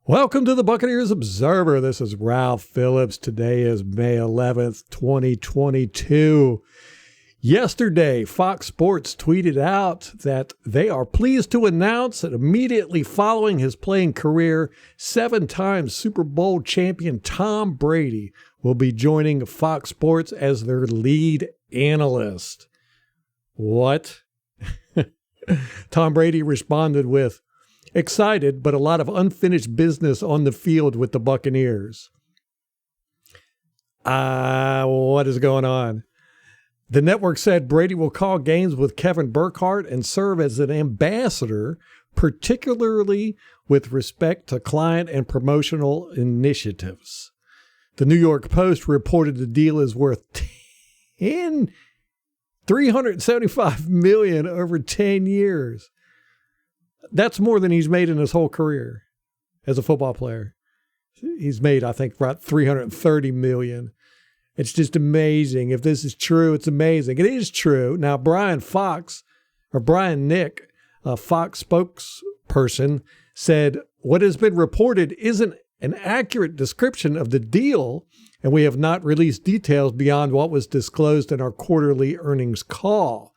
Welcome to the Buccaneers Observer. This is Ralph Phillips. Today is May 11th, 2022. Yesterday, Fox Sports tweeted out that they are pleased to announce that immediately following his playing career, 7-time Super Bowl champion Tom Brady will be joining Fox Sports as their lead analyst. What? Tom Brady responded with, "Excited, but a lot of unfinished business on the field with the Buccaneers." What is going on? The network said Brady will call games with Kevin Burkhardt and serve as an ambassador, particularly with respect to client and promotional initiatives. The New York Post reported the deal is worth $375 million over 10 years. That's more than he's made in his whole career as a football player. He's made, I think, about $330 million. It's just amazing. If this is true, it's amazing. It is true. Now, Brian Nick, a Fox spokesperson, said what has been reported isn't an accurate description of the deal, and we have not released details beyond what was disclosed in our quarterly earnings call.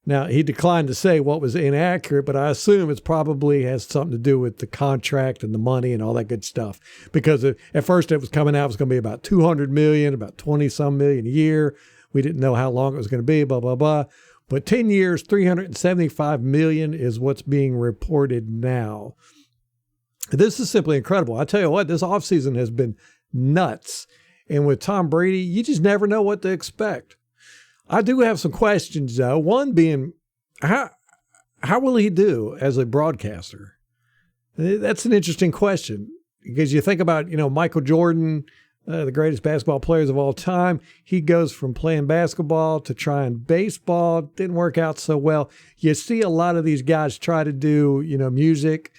Now, he declined to say what was inaccurate, but I assume it probably has something to do with the contract and the money and all that good stuff. Because at first it was coming out, it was going to be about $200 million, about 20-some million a year. We didn't know how long it was going to be, blah, blah, blah. But 10 years, $375 million is what's being reported now. This is simply incredible. I tell you what, this offseason has been nuts. And with Tom Brady, you just never know what to expect. I do have some questions, though. One being, how will he do as a broadcaster? That's an interesting question because you think about, Michael Jordan, the greatest basketball players of all time. He goes from playing basketball to trying baseball. Didn't work out so well. You see a lot of these guys try to do, music,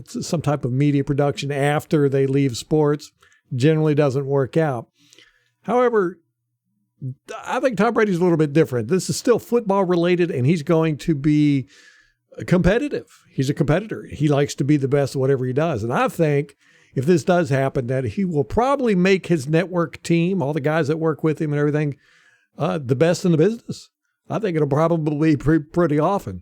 some type of media production after they leave sports. Generally doesn't work out. However, I think Tom Brady's a little bit different. This is still football related, and he's going to be competitive. He's a competitor. He likes to be the best at whatever he does. And I think if this does happen, that he will probably make his network team, all the guys that work with him and everything, the best in the business. I think it'll probably be pretty often.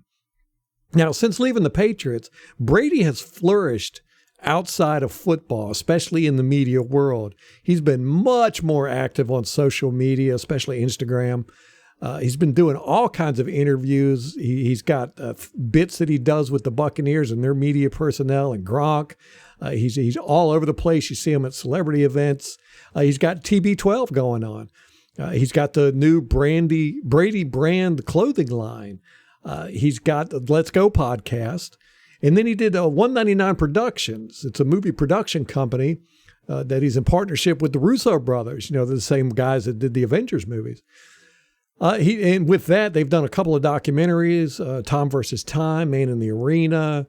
Now, since leaving the Patriots, Brady has flourished outside of football, especially in the media world. He's been much more active on social media, especially Instagram. He's been doing all kinds of interviews. He's got bits that he does with the Buccaneers and their media personnel and Gronk. He's all over the place. You see him at celebrity events. He's got TB12 going on. He's got the new Brady brand clothing line. He's got the Let's Go podcast. And then he did 199 Productions. It's a movie production company that he's in partnership with the Russo brothers. They're the same guys that did the Avengers movies. And with that, they've done a couple of documentaries, Tom versus Time, Man in the Arena.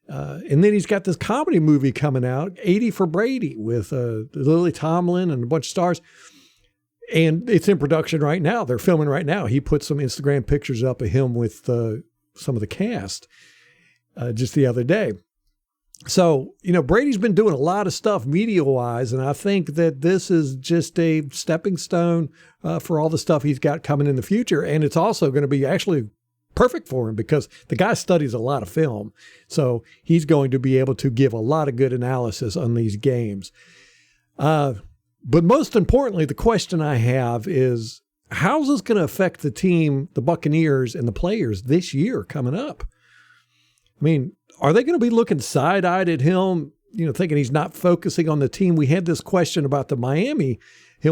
And then he's got this comedy movie coming out, 80 for Brady, with Lily Tomlin and a bunch of stars. And it's in production right now. They're filming right now. He put some Instagram pictures up of him with some of the cast. Just the other day. So, Brady's been doing a lot of stuff media-wise, and I think that this is just a stepping stone for all the stuff he's got coming in the future. And it's also going to be actually perfect for him because the guy studies a lot of film. So he's going to be able to give a lot of good analysis on these games. But most importantly, the question I have is, how's this going to affect the team, the Buccaneers, and the players this year coming up? I mean, are they going to be looking side-eyed at him, thinking he's not focusing on the team? We had this question about him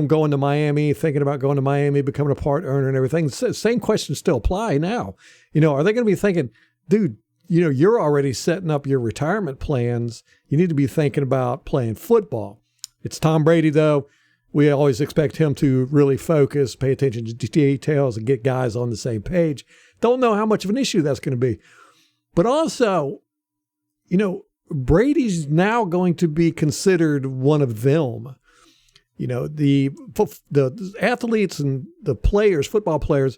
going to Miami, thinking about going to Miami, becoming a part owner and everything. The same questions still apply now. Are they going to be thinking, dude, you're already setting up your retirement plans. You need to be thinking about playing football. It's Tom Brady, though. We always expect him to really focus, pay attention to details, and get guys on the same page. Don't know how much of an issue that's going to be. But also, Brady's now going to be considered one of them. The athletes and the players, football players,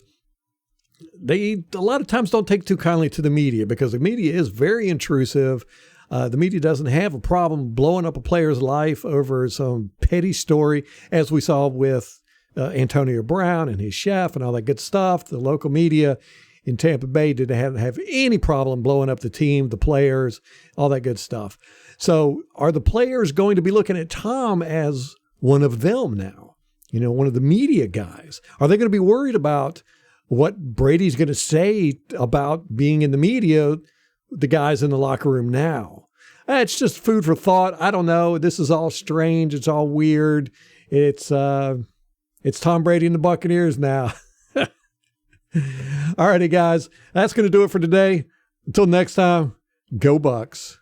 they a lot of times don't take too kindly to the media because the media is very intrusive. The media doesn't have a problem blowing up a player's life over some petty story, as we saw with Antonio Brown and his chef and all that good stuff. The local media in Tampa Bay didn't have any problem blowing up the team, the players, all that good stuff. So are the players going to be looking at Tom as one of them now? You know, one of the media guys? Are they going to be worried about what Brady's going to say about being in the media, the guys in the locker room now? It's just food for thought. I don't know. This is all strange. It's all weird. It's Tom Brady and the Buccaneers now. All righty, guys. That's going to do it for today. Until next time, go Bucs.